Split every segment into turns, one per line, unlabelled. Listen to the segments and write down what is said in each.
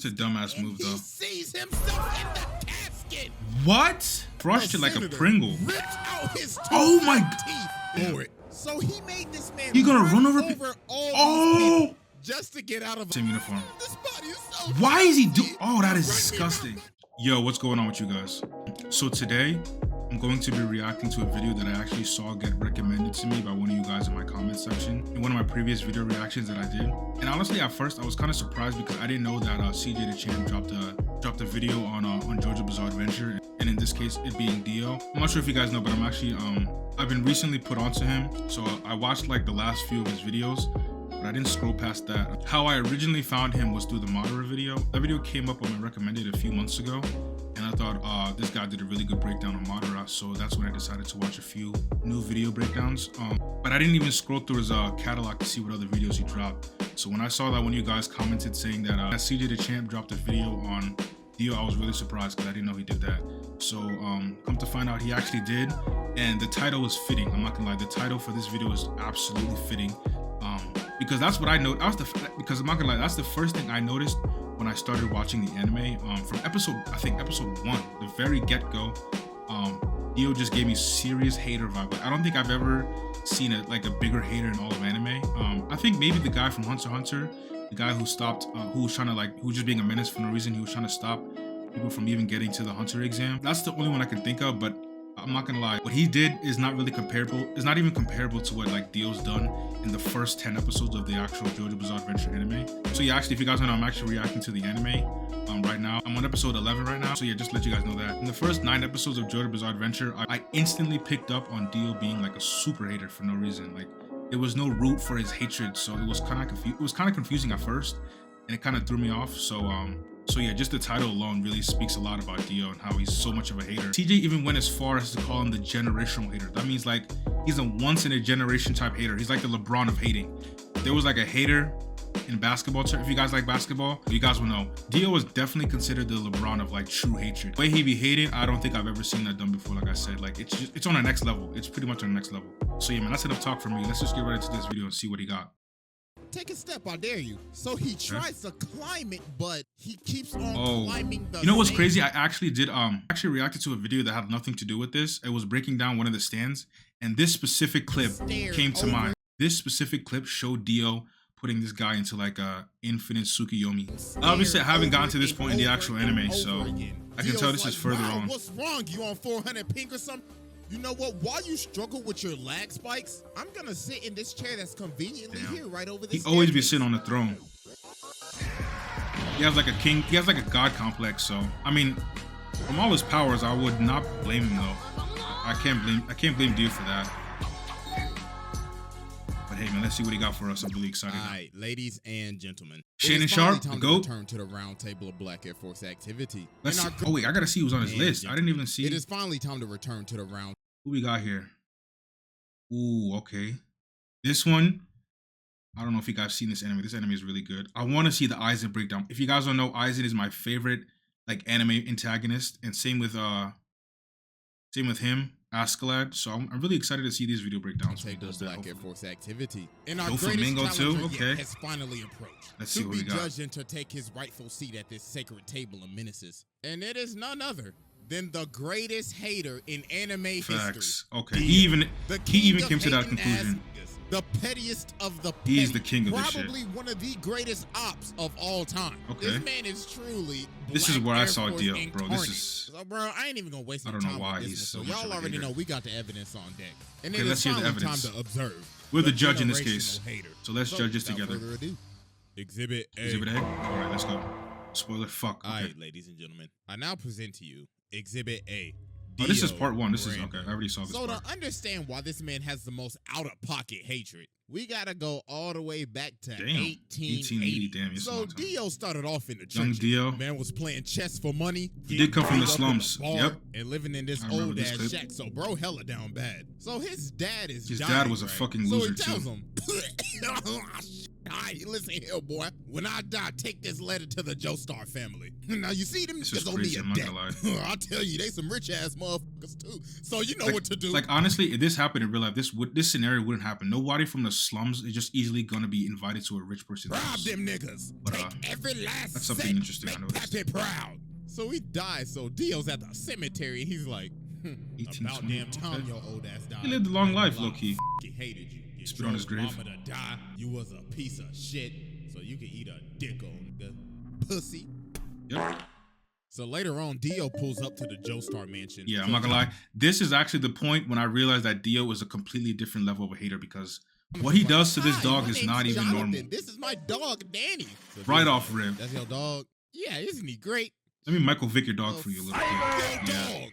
It's a dumbass move, though.
He sees himself in the casket.
What? Crushed it like a Pringle.
Ripped out his
Oh my
teeth for it. So he made this man
You gonna run over
all these people just to get out of
same uniform.
This body is so
Why is he doing? Oh, that is disgusting. Yo, what's going on with you guys? So today, I'm going to be reacting to a video that I actually saw get recommended to me by one of you guys in my comment section in one of my previous video reactions that I did. And honestly, at first, I was kind of surprised because I didn't know that CjdaChamp dropped a video on Jojo's Bizarre Adventure, and in this case, it being Dio. I'm not sure if you guys know, but I'm actually I've been recently put onto him, so I watched like the last few of his videos, but I didn't scroll past that. How I originally found him was through the Modera video. That video came up when I recommended a few months ago, and I thought, this guy did a really good breakdown on Modera, so that's when I decided to watch a few new video breakdowns. But I didn't even scroll through his catalog to see what other videos he dropped. So when I saw that one of you guys commented saying that CjdaChamp dropped a video on Dio, I was really surprised because I didn't know he did that. So come to find out, he actually did, and the title is fitting. I'm not gonna lie, the title for this video is absolutely fitting. Because that's what I know. Because I'm not gonna lie, that's the first thing I noticed when I started watching the anime. From episode 1, the very get-go, Dio just gave me serious hater vibe. Like, I don't think I've ever seen a bigger hater in all of anime. I think maybe the guy from Hunter x Hunter, the guy who stopped, who was just being a menace for no reason. He was trying to stop people from even getting to the Hunter exam. That's the only one I can think of, but I'm not gonna lie, what he did is not really comparable. It's not even comparable to what like Dio's done in the first 10 episodes of the actual Jojo's Bizarre Adventure anime. So yeah, actually, if you guys don't know, I'm actually reacting to the anime right now. I'm on episode 11 right now. So yeah, just to let you guys know that. In the first 9 episodes of Jojo's Bizarre Adventure, I instantly picked up on Dio being like a super hater for no reason. Like, there was no root for his hatred, so it was kind of confusing at first, and it kind of threw me off. So yeah, just the title alone really speaks a lot about Dio and how he's so much of a hater. TJ even went as far as to call him the generational hater. That means like he's a once in a generation type hater. He's like the LeBron of hating. If there was like a hater in basketball, if you guys like basketball, you guys will know. Dio was definitely considered the LeBron of like true hatred. The way he be hating, I don't think I've ever seen that done before. Like I said, like it's on the next level. It's pretty much on the next level. So yeah, man, that's enough talk for me. Let's just get right into this video and see what he got.
Take a step, I dare you. So he tries to climb it, but he keeps on climbing the.
You know what's crazy? I actually did actually reacted to a video that had nothing to do with this. It was breaking down one of the stands, and this specific clip came to mind. This specific clip showed Dio putting this guy into like a infinite Tsukiyomi. Obviously, I haven't gotten to this point in the actual anime, so I can tell this is further on.
What's wrong? You on 400 pink or something? You know what? While you struggle with your lag spikes, I'm gonna sit in this chair that's conveniently here right over this.
He always be sitting on the throne. He has like a king. He has like a god complex. So I mean, from all his powers, I would not blame him though. I can't blame Dio for that. But hey man, let's see what he got for us. I'm really excited.
All right, ladies and gentlemen.
Shannon Sharp, the GOAT.
Return to the round table of Black Air Force activity.
Let's see. Oh wait, I gotta see who's on his list. I didn't even see.
It is finally time to return to the round.
Who we got here? Ooh, okay. This one, I don't know if you guys seen this anime. This anime is really good. I want to see the Aizen breakdown. If you guys don't know, Aizen is my favorite like anime antagonist, and same with him, Askeladd. So I'm really excited to see these video breakdowns.
Take those Black Air Force activity. And our
Flamingo too. Okay.
Has finally approached.
Let's see what we got.
To be judged and to take his rightful seat at this sacred table of menaces, and it is none other than the greatest hater in anime history.
Okay, he even came to that conclusion.
The pettiest of the
petty. He's the king of this shit.
Probably one of the greatest ops of all time.
Okay.
This man is truly
This is where I saw Dio, bro.
Incarnate.
This is...
So, bro, I ain't even gonna waste
I
no
don't
time
know why
with
he's
this
so
one.
much
Y'all
of a
already
hater.
know we got the evidence on deck. And
okay, let's hear the evidence.
Time to observe.
We're the judge in this case.
Hater.
So let's judge this together.
Further ado, Exhibit A.
Exhibit A? Alright, let's go. Spoiler fuck. Okay.
Alright, ladies and gentlemen. I now present to you Exhibit A.
Oh, this is part 1. This is okay. I already saw this.
So
part.
to understand why this man has the most out-of-pocket hatred, we gotta go all the way back to 1880.
Damn,
so Dio started off in the
young
trenches.
Dio.
Man was playing chess for money.
He did come from the slums. Yep.
And living in this old ass shack. So bro, hella down bad. So his dad is.
His dad was a fucking loser
so he tells
too.
him, Alright, listen here, boy. When I die, take this letter to the Joestar family. Now, you see them niggas owe me a debt. I'll tell you, they some rich-ass motherfuckers, too. So you know what to do.
Like, honestly, if this happened in real life, this scenario wouldn't happen. Nobody from the slums is just easily going to be invited to a rich person's house.
Rob them niggas. But, take every last
that's something interesting I noticed.
Pappy proud. So he dies, so Dio's at the cemetery, and he's like, about damn time your old ass died.
He lived a long life, low-key.
He hated you. You
spit on his grave.
Mama to die. You was a piece of shit, so you can eat a dick on the pussy.
Yep.
So later on, Dio pulls up to the Joestar mansion.
Yeah, I'm not gonna lie. This is actually the point when I realized that Dio is a completely different level of a hater, because what he does to this dog is not even normal.
This is my dog, Danny. So
right off rip.
That's your dog? Yeah, isn't he great?
Let me Michael Vick your dog for you a little bit.
Yeah.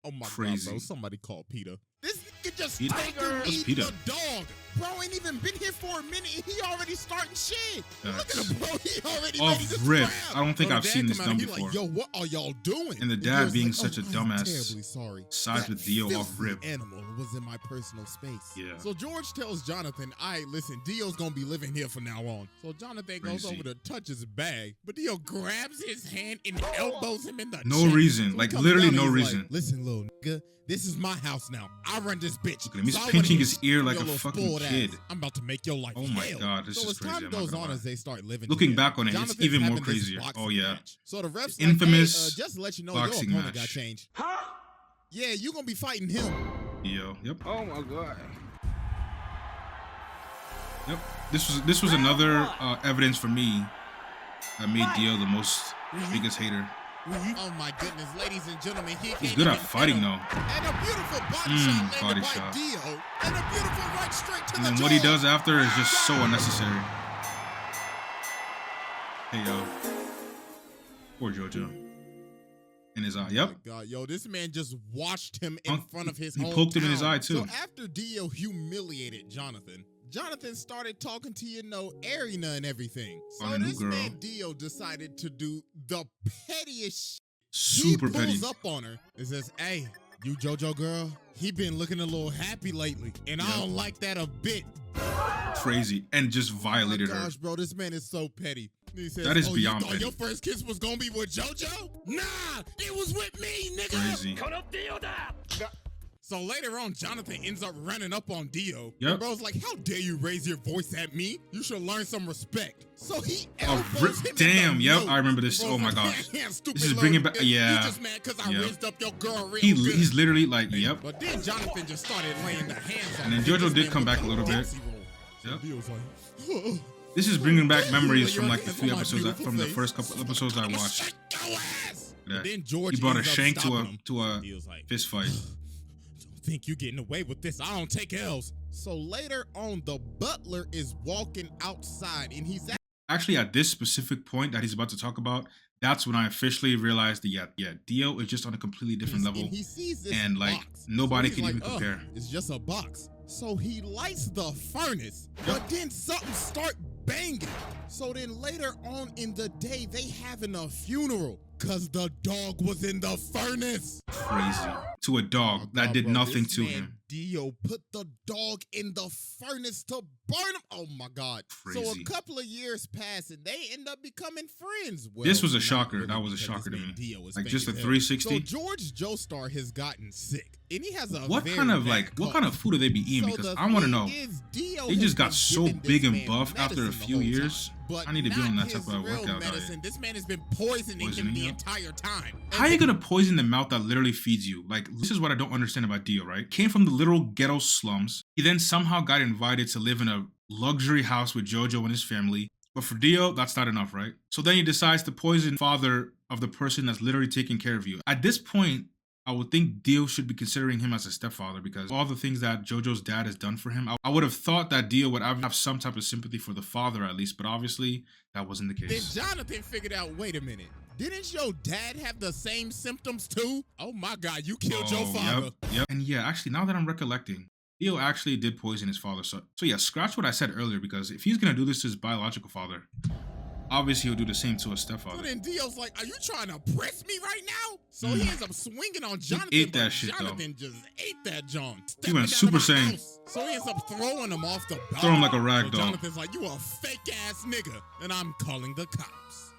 Oh my God, bro. Somebody call Peter. This nigga just eat the dog. Bro ain't even been here for a minute and he already starting shit. Look at him, bro. He already ready to
rip.
scrap.
I don't think I've seen this done before.
Like, yo, what are y'all doing?
And the dad being
like,
such a dumbass.
Terribly sorry.
Sides with Dio off rip.
Animal was in my personal space.
Yeah.
So George tells Jonathan, "Alright, listen, Dio's gonna be living here from now on." So Jonathan goes over to touch his bag, but Dio grabs his hand and elbows him in the
no
chest.
reason,
So
like literally no reason.
Like, listen, little nigga, this is my house now. I run this bitch.
Look at him. He's pinching his ear like a fucking kid.
I'm about to make your life hell.
Oh my God, this is crazy.
So as time goes on, as they start living
looking
together,
back on it, it's even more crazier. Oh yeah.
So the refs
infamous
like, hey, just to let you know, your
boxing
opponent
match.
got changed. Huh? Yeah, you gonna be fighting him.
Dio. Yep.
Oh my God.
Yep. This was another evidence for me that made Dio the most biggest hater.
Oh my goodness, ladies and gentlemen,
he's good at fighting though.
And a beautiful body shot landed by Dio, and a beautiful right straight to the jaw.
And then what he does after is just so unnecessary. Hey yo, poor Jojo. In his eye. Yep.
Oh my God, yo, this man just watched him in front of his hometown.
He poked him in his eye too.
So after Dio humiliated Jonathan started talking to, you know, Arena and everything. So this man Dio decided to do the pettiest
super
he
petty.
Pulls up on her and says, "Hey, you Jojo girl, he been looking a little happy lately, and I don't like that a bit."
Crazy. And just violated her.
Gosh, bro, this man is so petty. He says,
that is beyond
you
petty.
Your first kiss was gonna be with Jojo? Nah, it was with me, nigga.
Crazy.
So later on, Jonathan ends up running up on Dio.
Yep.
And bro's like, "How dare you raise your voice at me? You should learn some respect." So he elbows him.
Damn, yep,
nose.
I remember this.
Bro's
oh my
like,
gosh.
This
is bringing back, yeah.
You just mad because I raised up your girl real good.
He's literally like, yep.
But then Jonathan just started laying the hands on
him. And then Jojo did come back a little bit. Yep. This is bringing back memories from like the few episodes, from the first couple episodes I watched.
Then George
he brought a shank to a fist fight.
Think you getting away with this? I don't take L's. So later on, the butler is walking outside and he's
actually at this specific point that he's about to talk about. That's when I officially realized that yeah, Dio is just on a completely different level.
And he sees this
and like
box.
nobody can even compare.
It's just a box. So he lights the furnace, but then something start banging. So then later on in the day, they having a funeral because the dog was in the furnace.
Crazy. To a dog that did nothing to him.
Dio put the dog in the furnace to burn him. Oh my God.
Crazy.
So a couple of years pass and they end up becoming friends. Well,
this was a shocker. That was a shocker to me. Like just a 360.
So George Joestar has gotten sick. And he has a
what kind of food do they be eating? Because I want to know. They just got so big and buff after a few years. I need to be on that type of workout diet.
This man has been poisoning him the entire time.
How are you gonna poison the mouth that literally feeds you? Like, this is what I don't understand about Dio, right? Came from the literal ghetto slums. He then somehow got invited to live in a luxury house with Jojo and his family. But for Dio, that's not enough, right? So then he decides to poison the father of the person that's literally taking care of you. At this point, I would think Dio should be considering him as a stepfather because all the things that Jojo's dad has done for him. I would have thought that Dio would have some type of sympathy for the father at least, but obviously that wasn't the case.
Then Jonathan figured out, wait a minute. Didn't your dad have the same symptoms too? Oh my God, you killed your father.
Yep. And yeah, actually, now that I'm recollecting, Dio actually did poison his father. So yeah, scratch what I said earlier, because if he's going to do this to his biological father, Obviously, he'll do the same to his
So
stepfather.
then Dio's like, are you trying to press me right now? So he ends up swinging on Jonathan,
ate that
but
shit,
Jonathan just ate that John.
He went Super Saiyan.
So he ends up throwing him off the balcony.
Throw him like a rag
So
doll.
Jonathan's like, you a fake ass nigga, and I'm calling the cops.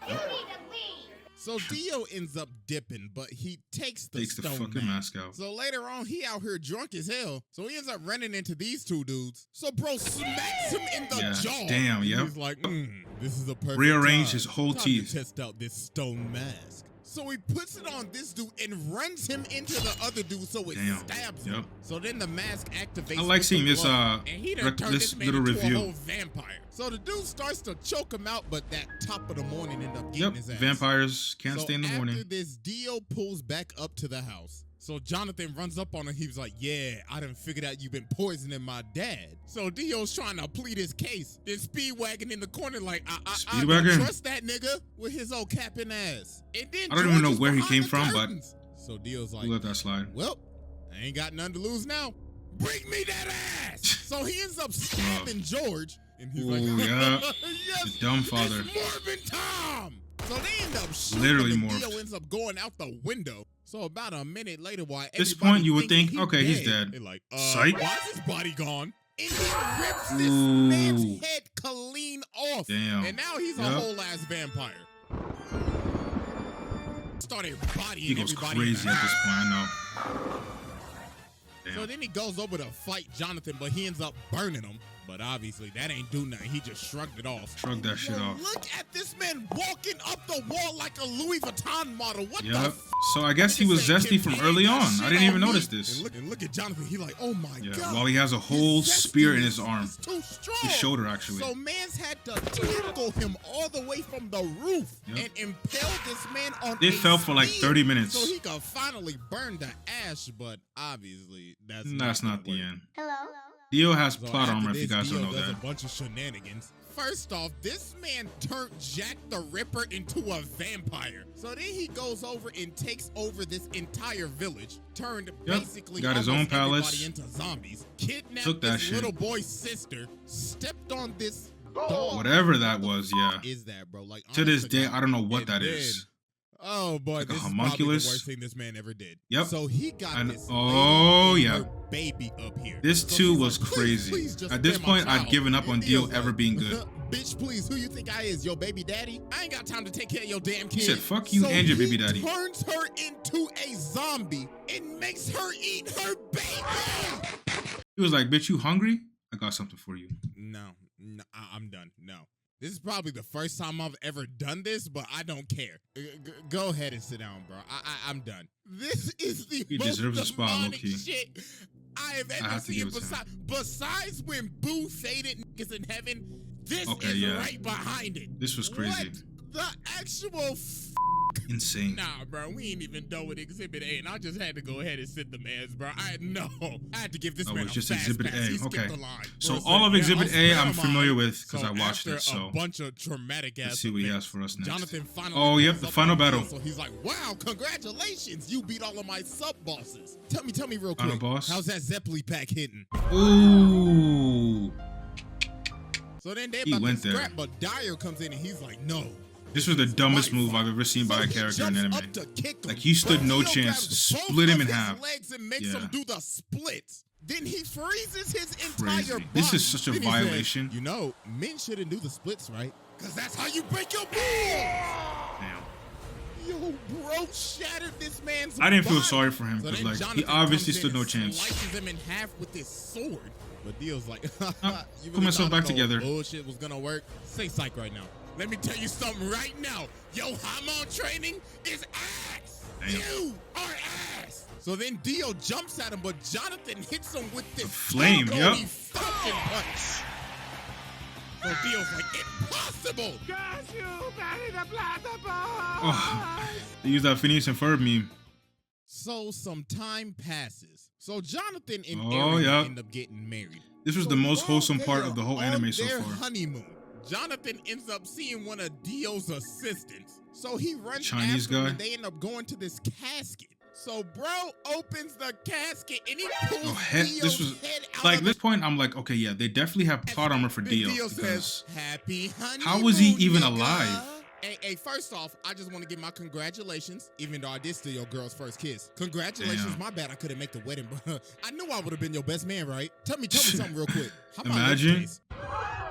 So Dio ends up dipping, but he takes the stone
fucking mask out.
So later on, he out here drunk as hell. So he ends up running into these two dudes. So bro smacks him in the jaw.
Damn,
yeah. He's like, this is a perfect
Rearrange
time.
his whole
Time
teeth.
to test out this stone mask. So he puts it on this dude and runs him into the other dude so it stabs him.
Yep.
So then the mask activates.
I like seeing this
and he done turned
this
this man
little
into
review.
a whole vampire. So the dude starts to choke him out, but that top of the morning end up getting his ass.
Vampires can't
So
stay in the morning.
after this, Dio pulls back up to the house. So Jonathan runs up on him. He was like, yeah, I done figured out you've been poisoning my dad. So Dio's trying to plead his case. Then Speedwagon in the corner like, I don't trust that nigga with his old capping ass. And then
I don't even know where he came from, but
so Dio's like,
let that slide.
well, I ain't got nothing to lose now. Bring me that ass. So he ends up stabbing George. And he's like,
yeah.
yes,
The dumb father.
it's Morbin Tom. So they end up shooting.
Literally
and
morphed.
Dio ends up going out the window. So about a minute later, while
This point, you would think,
he's
okay, he's dead.
They're like,
Psych.
why is his body gone? And he rips this man's head clean off.
Damn.
And now he's a whole ass vampire. Started bodying
He goes
everybody.
crazy at this point, I know. Damn.
So then he goes over to fight Jonathan, but he ends up burning him. But obviously, that ain't do nothing. He just shrugged it off.
Shrug that shit off.
Look at this man walking up the wall like a Louis Vuitton model. What the
Yep. So I guess he was zesty from early on. I didn't even notice this.
And look at Jonathan. He like, oh my God.
While he has a whole spear in his arm.
He's too strong.
His shoulder, actually.
So mans had to tackle him all the way from the roof and impale this man on
They fell for like 30 minutes.
so he could finally burn the ash, but obviously that's
not the end.
Hello?
Dio has
So
plot
after
armor if you
this,
guys don't
Dio
know
does
that.
a bunch of shenanigans. First off, this man turned Jack the Ripper into a vampire. So then he goes over and takes over this entire village, turned basically
Got his own
almost everybody
palace.
into zombies, kidnapped
Took that
this
shit.
little boy's sister, stepped on this dog.
Whatever that was, yeah.
Is that, bro? Like
To this
honest
day,
God.
I don't know what
And
that
then-
is.
Oh boy,
Like a
this is probably the
homunculus?
worst thing this man ever did.
Yep.
So he got this
oh,
lady
yeah.
and her baby up here.
This
So
too
she's
was
like,
crazy.
please just
At this
spare my
point, I'd
child.
given up on
And
Dio
Dio's
ever
like,
being good.
Bitch, please, who you think I is? Your baby daddy? I ain't got time to take care of your damn kid.
He said, fuck you and your baby daddy.
He turns her into a zombie and makes her eat her baby.
He was like, bitch, you hungry? I got something for you.
No, I'm done. No. This is probably the first time I've ever done this, but I don't care. Go ahead and sit down, bro. I'm done. This is the
He
most
deserves a spot,
demonic
low-key.
shit I have
I
ever
have to
seen.
give it to him.
Besides when Boo faded niggas in heaven, this
Okay,
is
yeah.
right behind it.
This was crazy.
What the actual
Insane.
Nah, bro, we ain't even done with Exhibit A, and I just had to go ahead and sit the mans, bro. I had to give this
Oh,
man
it's
a
just
fast
Exhibit
pass.
A.
He skipped
Okay.
the line.
So
Bro
all of
said,
Exhibit
I'll
A,
spare
I'm
mine.
familiar with because
So
I watched
after
it. So
a bunch of traumatic ass
let's see what he
events,
has for us next.
Jonathan finally
Oh, yep,
goes
the
up
final
on Dio,
battle.
So he's like, wow, congratulations. You beat all of my sub bosses. Tell me real
Final
quick.
boss?
How's that Zeppeli pack hitting?
Ooh.
So then they
He
about
went
to
there.
scrap, but Dyer comes in and he's like, no.
This was the dumbest
my
move
fault.
I've ever seen by
So
a
he
character in
jumps
anime.
up to kick him,
Like, he stood
but
no
Dio
chance.
grabs both
Split him
of
in
his
half.
legs and makes
Yeah.
him do the splits. Then he freezes his entire
Crazy.
body.
This is such a
Then he says,
violation.
you know, men shouldn't do the splits, right? Because that's how you break your balls.
Damn.
Yo, bro, shattered this man's
I didn't feel
body.
sorry for him
So
because,
then
like, he
Jonathan
obviously
comes in
stood no
and
chance.
Slices him in half with his sword. But Dio's like, you
put myself
thought
back
no
together.
bullshit was gonna work? Say psych right now. Let me tell you something right now. Yo, hormone training is ass.
Damn.
You are ass. So then Dio jumps at him, but Jonathan hits him with this
flame,
Jojo
yep.
fucking punch. So Dio's like, impossible.
Oh, they used that Phineas and Ferb meme.
So some time passes. So Jonathan and
Oh,
Aaron
yeah.
end up getting married.
This was
So
the most
while
wholesome
they
part
are
of the whole
on
anime so
their
far.
honeymoon, Jonathan ends up seeing one of Dio's assistants. So he runs
Chinese
after him
guy?
and they end up going to this casket. So bro opens the casket and he pulls
this was
head out
like
of
this point. I'm like, okay, yeah, they definitely have plot armor for Dio.
Dio
Because
says, "Happy honeymoon."
how was he even
nigga.
alive?
Hey, first off, I just want to give my congratulations, even though I did steal your girl's first kiss. Congratulations,
Damn.
my bad I couldn't make the wedding, but I knew I would have been your best man, right? Tell me something real quick. How
Imagine.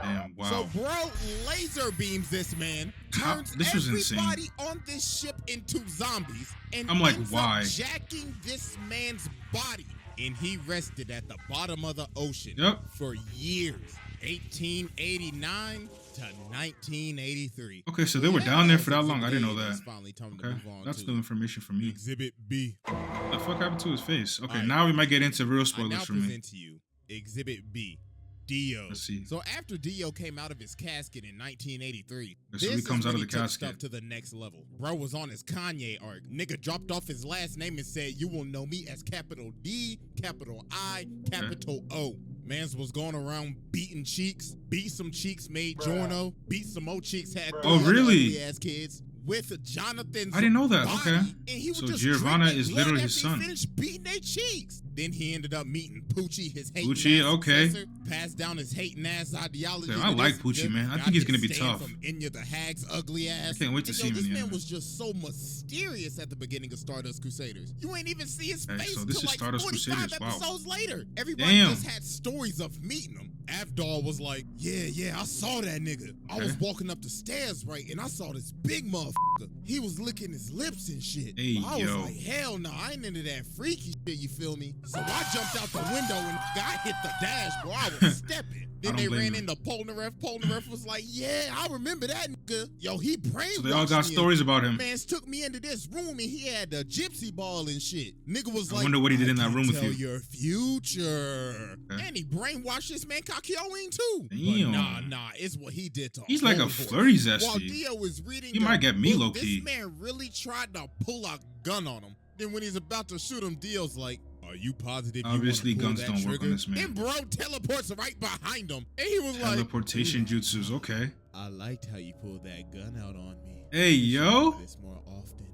Damn, wow.
So bro laser beams this man, turns
this was
everybody
insane.
on this ship into zombies, and
I'm like,
ends
why?
up jacking this man's body. And he rested at the bottom of the ocean for years, 1889 to 1983.
Okay, so they were down there for that long. I didn't know that.
It's finally time to
Okay,
move on
that's
to
new information for me.
Exhibit B.
What the fuck happened to his face? Okay,
All right.
now we might get into real
I
spoilers
now
for me.
present to you Exhibit B. Dio.
Let's see.
So after Dio came out of his casket in 1983,
So he comes out of the
took
casket.
stuff to the next level. Bro was on his Kanye arc. Nigga dropped off his last name and said, "You will know me as capital D, capital I, capital O." Mans was going around beating cheeks, beat some cheeks, made Giorno, beat some more cheeks, had ugly ass kids. With Jonathan's
I didn't know that.
body,
Okay.
and he
So
would just
Giovanna
drink
is
blood
literally
after
his
he
son.
finished beating their cheeks. Then he ended up meeting Poochie, his hating
Poochie,
ass
okay.
successor, passed down his hating ass ideology.
Okay, I like Poochie, man. I think he's gonna be tough.
From Enya the Hag's ugly ass.
I can't wait to see him
This
in the
man
end.
was just so mysterious at the beginning of Stardust Crusaders. You ain't even see his face
so this
till
is
like
Stardust
45
Crusaders. Wow.
episodes later. Everybody
Damn.
just had stories of meeting him. Avdol was like, yeah, I saw that nigga. I was walking up the stairs, right, and I saw this big motherfucker. He was licking his lips and shit.
Hey,
I was
yo.
like, hell no, I ain't into that freaky shit, you feel me? So I jumped out the window and I hit the dash, bro. I was stepping. Then they ran into Polnareff. Polnareff was like, yeah, I remember that nigga. Yo, he brainwashed
So they all got
me.
stories about him.
Mans took me into this room and he had the gypsy ball and shit. Nigga was like,
I wonder what he did in that room with
tell
you.
your future.
Okay.
And he brainwashed this man Kakyoin too.
Damn.
But nah, it's what he did to
He's like a
homeboy.
flirty
While
zesty.
Dio was reading
He
the
might get me
book,
low-key.
This man really tried to pull a gun on him. Then when he's about to shoot him, Dio's like, are you positive
Obviously,
you wanna
guns
pull that
don't work
trigger?
on this man.
Then bro teleports right behind him. And he was
Teleportation
like,
jutsus, okay.
I liked how you pulled that gun out on me.
Hey, yo.
This more often.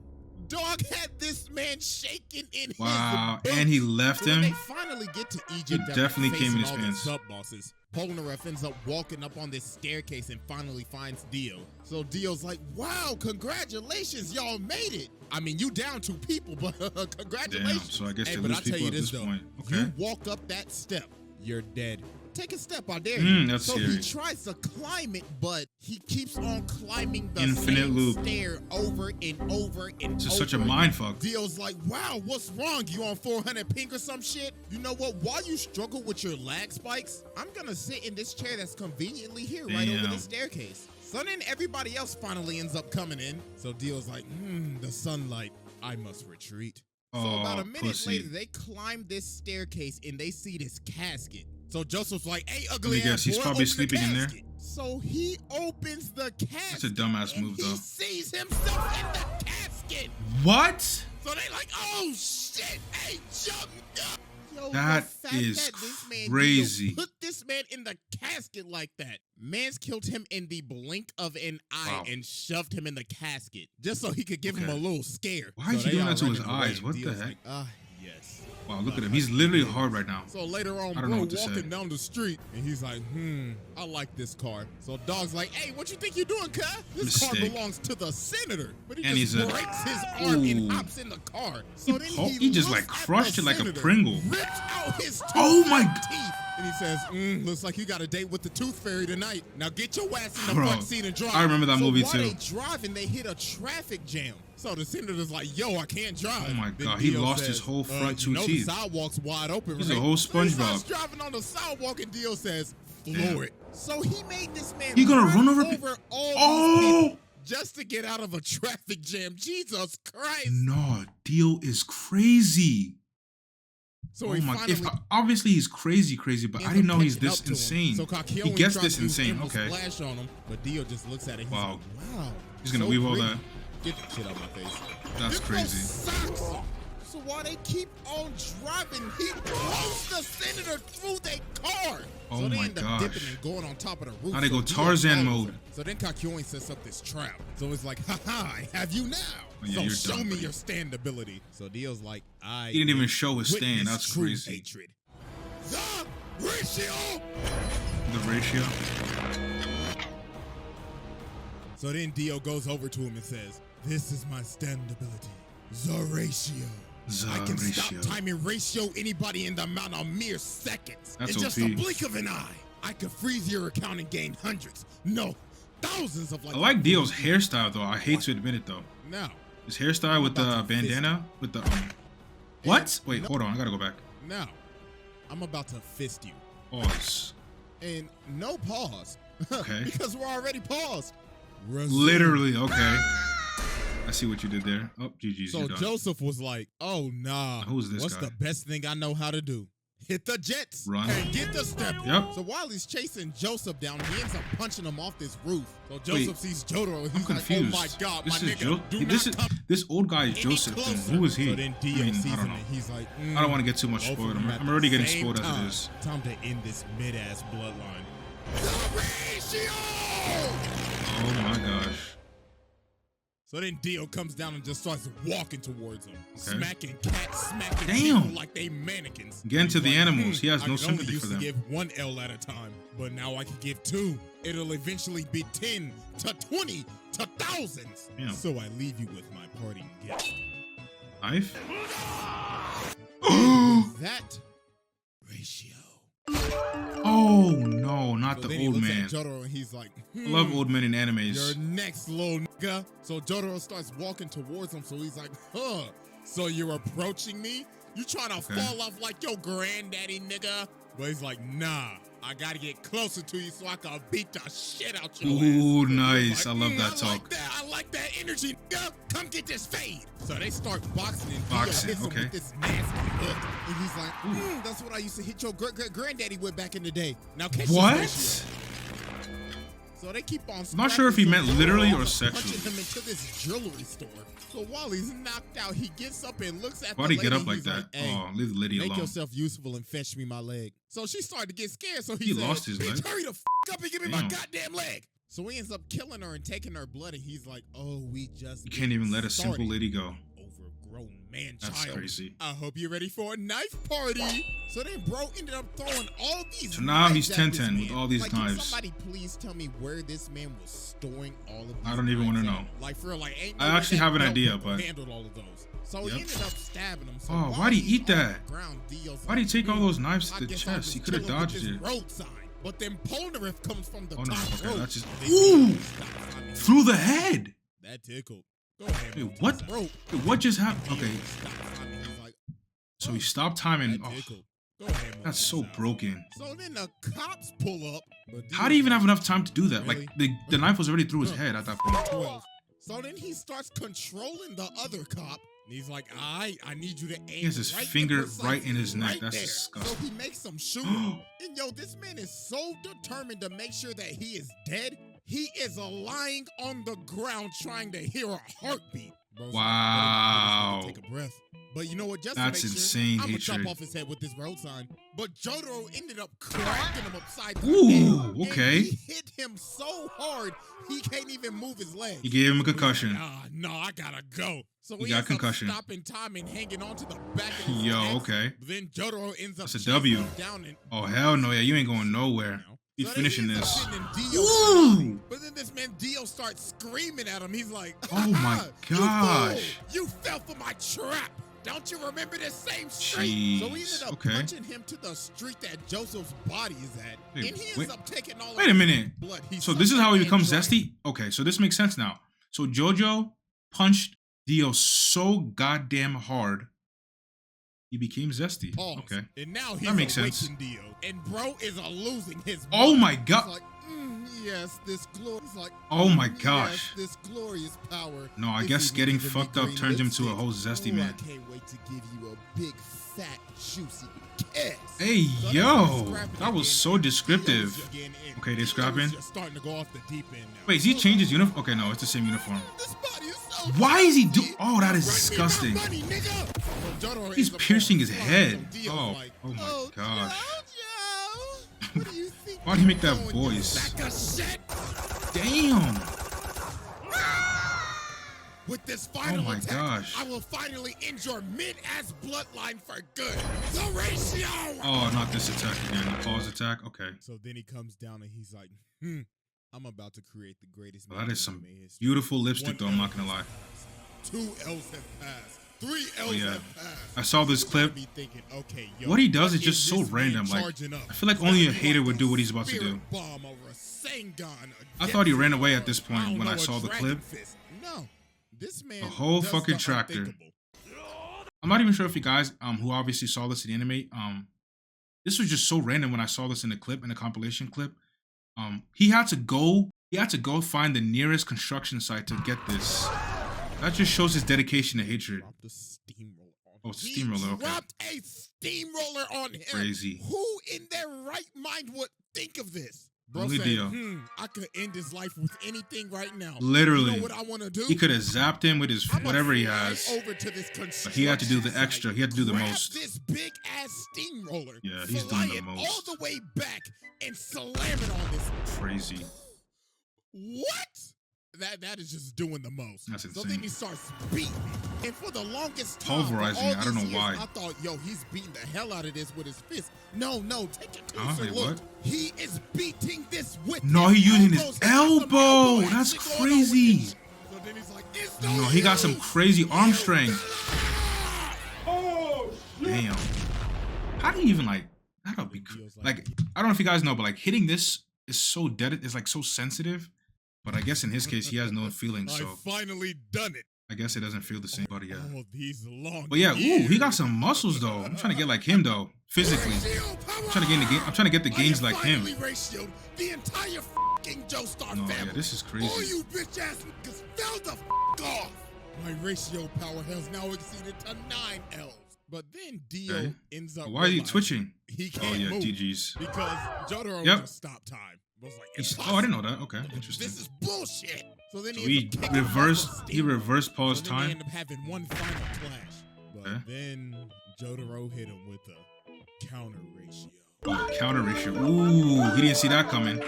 Dog had this man shaking in
Wow,
his boots.
and he left
So when
him.
they finally get to Egypt,
He definitely came in his
all the
pants.
sub-bosses. Polnareff ends up walking up on this staircase and finally finds Dio. So Dio's like, wow, congratulations, y'all made it. I mean, you down 2 people, but congratulations.
Damn, so I guess
Hey,
they
but
lose
I'll tell
people
you
at
this
this
though.
point. Okay.
You walk up that step, you're dead. Take a step, I dare you.
That's
so
scary.
he tries to climb it, but he keeps on climbing the
Infinite
same
loop.
stair over and over and
It's
over.
just such a mind fuck.
Dio's like, wow, what's wrong? You on 400 ping or some shit? You know what? While you struggle with your lag spikes, I'm gonna sit in this chair that's conveniently here right over the staircase. So then everybody else finally ends up coming in. So Dio's like, the sunlight, I must retreat. So about a minute later, they climb this staircase and they see this casket. So Joseph's like, hey, ugly ass
he's
boy,
probably
open the
sleeping in there.
casket. So he opens the casket.
That's a dumbass move, though.
He sees himself in the casket.
What?
So they like, oh shit, hey, jump. Yo,
That
the fact
is
that this man
crazy.
Dio put this man in the casket like that. Man's killed him in the blink of an eye and shoved him in the casket just so he could give him a little scare.
Why is he doing that to his eyes? What the heck?
Like, yes.
Wow, look at him. He's literally hard right now.
So later on,
I don't
bro
know what to say.
walking down the street, and he's like, I like this car. So Dog's like, hey, what you think you're doing, cuz? This car belongs to the senator. But he just breaks his arm and hops in the car. So then
He just like crushed it like a Pringle.
Ripped out his teeth. And he says, looks like you got a date with the Tooth Fairy tonight. Now get your ass in the front seat and drive.
I remember that movie
while
too.
They driving, they hit a traffic jam. So the senator's like, yo, I can't drive.
Oh my
Then
God, he
Dio
lost
says,
his whole front 2
the
teeth.
sidewalk's wide open,
He's
right?
a whole
So he starts
SpongeBob.
driving on the sidewalk and Dio says, floor it. So he made this man
He gonna run over
all these people just to get out of a traffic jam. Jesus Christ.
No, Dio is crazy.
So
oh my! Obviously he's crazy, but I didn't know he's this insane.
So
he gets this insane. Okay.
Splash on him, but Dio just looks at it. He's like, wow.
He's gonna weave all that.
Get that shit out of my face.
That's crazy.
So So while they keep on driving, he throws the senator through their car.
Oh
so they
my
end up
gosh.
dipping and going on top of the roof.
Now they go
Dio
Tarzan
follows
mode.
him. So then Kakyoin sets up this trap. So it's like, haha, I have you now.
Oh, yeah,
so
you're
show
done,
me
buddy.
your stand ability. So Dio's like, I
He didn't even show his
witness
stand. That's
true
crazy.
hatred. The ratio.
The ratio.
So then Dio goes over to him and says, this is my stand ability. The ratio. I can stop time and ratio anybody in the amount of mere seconds.
That's
in just
OP.
a blink of an eye. I could freeze your account and gain hundreds, no, thousands of
I like Dio's hairstyle though. I hate to admit it though.
Now,
His hairstyle with the bandana, with the what? Wait, hold on. I gotta go back.
now, I'm about to fist you.
Pause.
And no pause.
Okay.
Because we're already paused.
Literally, okay. I see what you did there. Oh, GG's.
So
You're done.
Joseph was like, oh nah.
Who's this
What's
guy?
the best thing I know how to do? Hit the jets.
Run.
And get the step.
Yep.
So while he's chasing Joseph down, he ends up punching him off this roof. So Joseph sees Jotaro and
I'm
he's
confused.
like, oh my God,
This
my
is
nigga,
this old guy is
any
Joseph.
closer.
Then who is he?
So then Dio
I mean,
sees
I don't
him
know.
and he's like,
I don't want to get too much
both of
spoiled.
them at
I'm
the
already getting
same
spoiled as it
time.
is.
Time to end this mid-ass bloodline. The ratio!
Oh my gosh.
So then Dio comes down and just starts walking towards him,
Okay.
smacking cats, smacking
Damn.
people like they mannequins.
Getting to
He's
the animals. He has
I
no
can only
sympathy
used
for
to
them.
give one L at a time, but now I can give two. It'll eventually be 10 to 20 to thousands.
Damn.
So I leave you with my parting gift.
Knife?
That ratio.
Oh no, not
So
the
then he
old
looks
man.
at Jotaro and he's like,
I love old men in
You're
animes.
next, little nigga. So Jotaro starts walking towards him. So he's like, huh. So you're approaching me? You trying to fall off like your granddaddy, nigga? But he's like, nah. I gotta get closer to you so I can beat the shit out your ass.
Ooh,
So
nice.
Dio's
I love that
I
talk.
like that. I like that energy, nigga. Come get this fade. So they start boxing and
Boxing,
Dio hits him
okay.
with this nasty hook. And he's like, that's what I used to hit your granddaddy with back in the day. Now catch
What?
this ratio. So they keep on.
I'm not sure if he meant literally or
punching
sexually.
him into this jewelry store. So while he's knocked out, he gets up and looks at
Why'd
the
he get
lady.
up like
He's
that?
Hey,
Oh, leave the lady
make
alone.
yourself useful and fetch me my leg. So she started to get scared. So he said,
lost his leg?
Hurry the up and give me my
Damn.
goddamn leg. So he ends up killing her and taking her blood. And he's like, oh, we just
You can't even let a simple
started.
lady go.
Overgrown man
That's
child.
crazy.
I hope you're ready for a knife party. So then bro ended up throwing all these
So now
knives
he's
at this
10-10 with
man.
all these
like, can
knives.
somebody please tell me where this man was storing all of these
I don't even wanna
knives
know.
at? Like for real, like ain't
I
no way
actually
that
have an
belt
idea,
would
but-
handled all of those. So
Yep.
he ended up stabbing him. So
Oh,
while
why'd he
he's
eat
on
that?
the ground, Dio's
Why'd he
like,
take all those knives
I
to the
guess I'll
chest? He
just
could have
kill him with
dodged
this
it.
road sign. But then Polnareff comes from the
Oh no,
top
okay,
rope.
that's just
They
ooh,
stop. I mean,
through the head.
that tickled. Go ahead.
Wait,
move to
what?
this rope.
Wait, what just happened? Okay,
Stop. I mean, he's like,
so he stopped timing.
that
Oh,
tickled. Go ahead, move
that's
to
so
this out.
broken.
So then the cops pull up. But
How do you even have enough time to do that?
Really?
Like the knife was already through his head at that point.
12. So then he starts controlling the other cop. And he's like, I need you to aim.
He has his
right
finger
precisely
right in his neck.
right
That's
there.
disgusting.
So he makes him shoot him. And yo, this man is so determined to make sure that he is dead. He is lying on the ground trying to hear a heartbeat. Bro's like,
Wow.
"Buddy, I just need to take a breath. But you know what? Just
That's
to make
insane
sure, I'm gonna
hatred.
jump off his head with this road sign. But Jotaro ended up cracking him upside the
Ooh,
head. And
okay.
he hit him so hard he can't even move his legs.
He gave him a concussion.
No, I gotta go. So
He
he
got
ends
concussion.
up stopping time and hanging on to the back of his
Yo,
neck.
okay.
But then Jotaro ends up
That's a
chasing
W.
him down and
Oh hell no, yeah, you ain't going nowhere. You
so then
finishing
he ends
this.
up sitting in Dio's
Ooh.
side. But then this man Dio starts screaming at him. He's like,
Oh my
"You
gosh.
fool! You fell for my trap. Don't you remember this same street?" So he ended
Jeez,
up
okay.
punching him to the street that Joseph's body is at.
Wait,
and he ends
wait.
up taking all
Wait a
of
minute.
his blood. He
So
sucked
this is
that
how he
man
becomes
dry.
zesty? Okay, so this makes sense now. So Jojo punched Dio so goddamn hard, he became zesty.
Pause.
Okay.
And now he's
That makes sense.
awakened Dio. And bro is losing his
Oh
mind.
my god.
He's like, yes, this glory. He's like,
Oh my
yes,
gosh.
this glorious power.
No, I
If
guess
you
getting
needed me
fucked up
green
turns him to a
lipstick,
whole zesty
ooh,
man.
I can't wait to give you a big, fat, juicy kiss.
Hey,
So
yo,
they're scrapping
that was
again,
so
and
descriptive.
Dio's again in.
Okay, they're
Dio's
scrapping?
just starting to go off the deep end now.
Wait, has he
So
changed his uniform? Okay, no, it's the same uniform.
this body is so
Why is he Oh, that is disgusting. He's piercing his head. Oh my gosh. Why'd he make that voice? Damn.
With this final attack, I will finally end your mid-ass bloodline for good. The ratio!
Oh, not this attack again. The pause attack? Okay.
So then he comes down and he's like, I'm about to create the greatest.
Well, that is some beautiful lipstick though, I'm not gonna lie.
2 L's have passed. 3 L's have passed.
I saw this clip.
Thinking, okay, yo,
what he does is just so random. Like, I feel like only a hater would do what he's about to do. I thought he ran away at this point when I saw the clip.
No. This man
a whole fucking tractor. I'm not even sure if you guys who obviously saw this in the anime, this was just so random when I saw this in the clip, in the compilation clip. He had to go find the nearest construction site to get this. That just shows his dedication to hatred. Oh, it's a steamroller. Okay.
Dropped a steamroller on him.
Crazy.
Who in their right mind would think of this? Bro
Only
said,
Dio.
I could end his life with anything right now.
Literally.
You know what I want to do?
He could have zapped him with his whatever he has.
Over to this
but he had to do the extra. He had to do the most.
This big ass steamroller.
Yeah, he's doing the most.
All the way back and slam it on this.
Crazy.
What? That is just doing the most.
That's insane.
So then he starts beating. And for the longest time,
pulverizing it. I don't know why.
I thought, yo, he's beating the hell out of this with his fist. No, take a closer look.
What?
He is beating this with
he's using his elbow. That's crazy.
So then he's like,
no, he got some crazy arm strength.
Oh,
damn. How do you even that'll be like, I don't know if you guys know, but like hitting this is so dead. It's like so sensitive. But I guess in his case, he has no feelings, so
I finally done it.
I guess it doesn't feel the same. But yeah.
Oh, these long
but yeah, ooh, he got some muscles though. I'm trying to get like him though, physically. I'm trying to get in the game. I'm trying to get the gains like him.
The entire fucking Joestar family.
Yeah, this is crazy.
All you bitch ass niggas fell the off. My ratio power has now exceeded to 9 L's. But then Dio ends up.
Why is he twitching?
He can't move
DG's.
Because Jotaro just stopped time. Was like,
I didn't know that. Okay, interesting.
This is bullshit. So then
he reversed pause time.
They end up having one final clash. But then Jotaro hit him with a counter ratio.
Oh, counter ratio. Ooh, he didn't see that coming.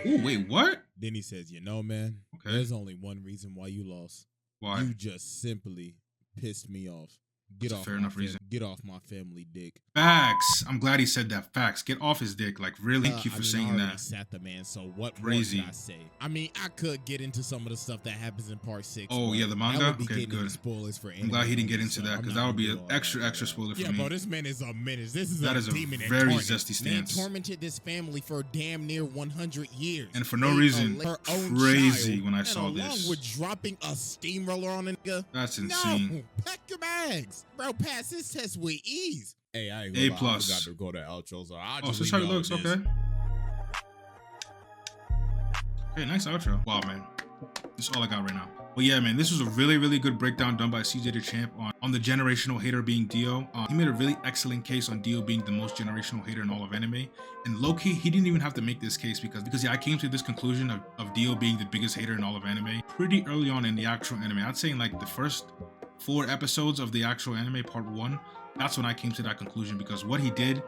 Ooh, wait, what?
Then he says, you know, man, there's only one reason why you lost.
Why?
You just simply pissed me off. Get off.
Fair enough reason.
Get off my family dick.
Facts. I'm glad he said that. Facts. Get off his dick. Like, really? Thank you for saying that.
Sat the man. So what more did I say? I mean, I could get into some of the stuff that happens in part 6.
Oh yeah, the manga. Okay, good.
Spoilers for
I'm glad he didn't get into that because that would be an extra spoiler for me.
Yeah, bro, this man is a menace. This is
a demon. Very zesty stance.
Man tormented this family for damn near 100 years,
and for no reason. Crazy when I saw this.
Along with dropping a steamroller on a nigga.
That's insane.
No, pack your bags, bro. Pass this test with ease. Hey, I ain't
A+.
I forgot to go to outro, so I'll just
so that's how it looks. Okay. Okay, nice outro. Wow, man. That's all I got right now. But yeah, man, this was a really good breakdown done by Cjdachamp on the generational hater being Dio. He made a really excellent case on Dio being the most generational hater in all of anime. And low-key, he didn't even have to make this case because yeah, I came to this conclusion of Dio being the biggest hater in all of anime pretty early on in the actual anime. I'd say in like the first 4 episodes of the actual anime, part 1. That's when I came to that conclusion because what he did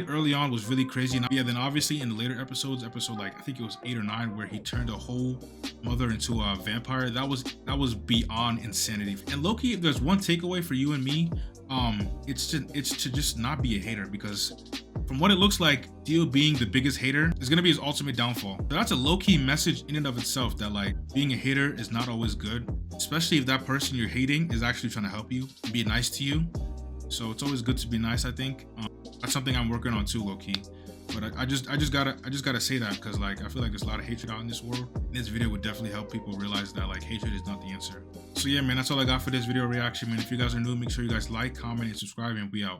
early on was really crazy. And yeah, then obviously in the later episodes, episode like I think it was 8 or 9, where he turned a whole mother into a vampire. That was beyond insanity. And low-key, if there's one takeaway for you and me, it's to just not be a hater, because from what it looks like, Dio being the biggest hater is gonna be his ultimate downfall. So that's a low-key message in and of itself, that like being a hater is not always good, especially if that person you're hating is actually trying to help you and be nice to you. So it's always good to be nice, I think. That's something I'm working on too, low-key. But I just gotta say that because like I feel like there's a lot of hatred out in this world. And this video would definitely help people realize that like hatred is not the answer. So yeah, man, that's all I got for this video reaction, man. If you guys are new, make sure you guys like, comment, and subscribe, and we out.